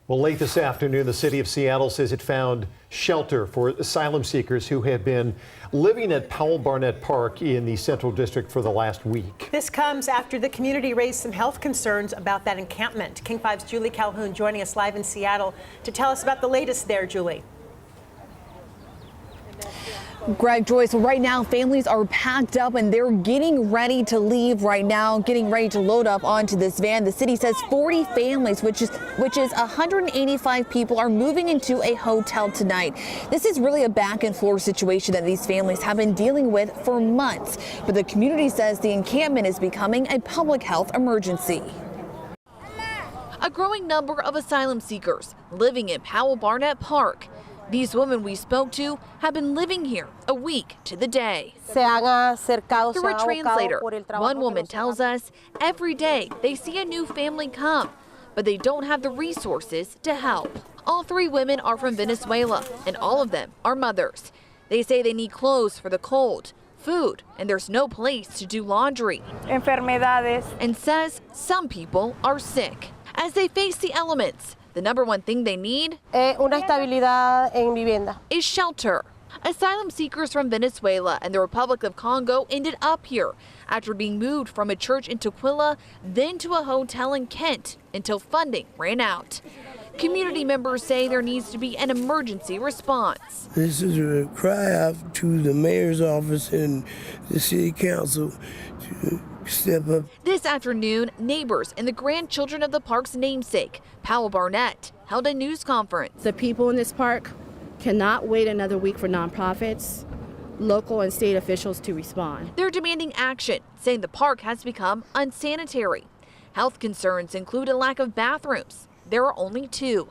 Well, late this afternoon, the city of Seattle says it found shelter for asylum seekers who have been living at Powell Barnett Park in the Central District for the last week. This comes after the community raised some health concerns about that encampment. King 5's Julie Calhoun joining us live in Seattle to tell us about the latest there, Julie. Greg, Joyce, right now families are packed up and they're getting ready to leave right now, getting ready to load up onto this van. The city says 40 families, which is 185 people, are moving into a hotel tonight. This is really a back and forth situation that these families have been dealing with for months. But the community says the encampment is becoming a public health emergency. A growing number of asylum seekers living in Powell Barnett Park. These women we spoke to have been living here a week to the day. Through a translator, one woman tells us every day they see a new family come, but they don't have the resources to help. All three women are from Venezuela, and all of them are mothers. They say they need clothes for the cold, food, and there's no place to do laundry. And says some people are sick. As they face the elements, the number one thing they need is shelter. Asylum seekers from Venezuela and the Republic of Congo ended up here after being moved from a church in Tukwila, then to a hotel in Kent until funding ran out. Community members say there needs to be an emergency response. This is a cry out to the mayor's office and the city council to step up. This afternoon, neighbors and the grandchildren of the park's namesake, Powell Barnett, held a news conference. The people in this park cannot wait another week for nonprofits, local and state officials to respond. They're demanding action, saying the park has become unsanitary. Health concerns include a lack of bathrooms. There are only 2.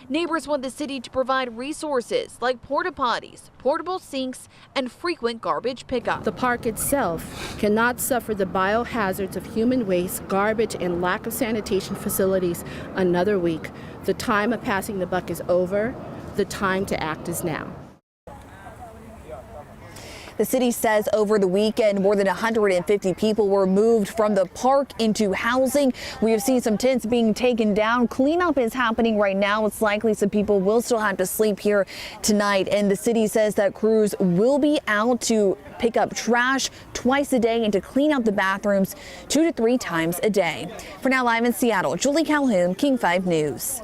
Neighbors want the city to provide resources like porta potties, portable sinks, and frequent garbage pickup. The park itself cannot suffer the biohazards of human waste, garbage, and lack of sanitation facilities another week. The time of passing the buck is over. The time to act is now. The city says over the weekend, more than 150 people were moved from the park into housing. We have seen some tents being taken down. Cleanup is happening right now. It's likely some people will still have to sleep here tonight. And the city says that crews will be out to pick up trash twice a day and to clean out the bathrooms 2 to 3 times a day. For now, live in Seattle, Julie Calhoun, King 5 News.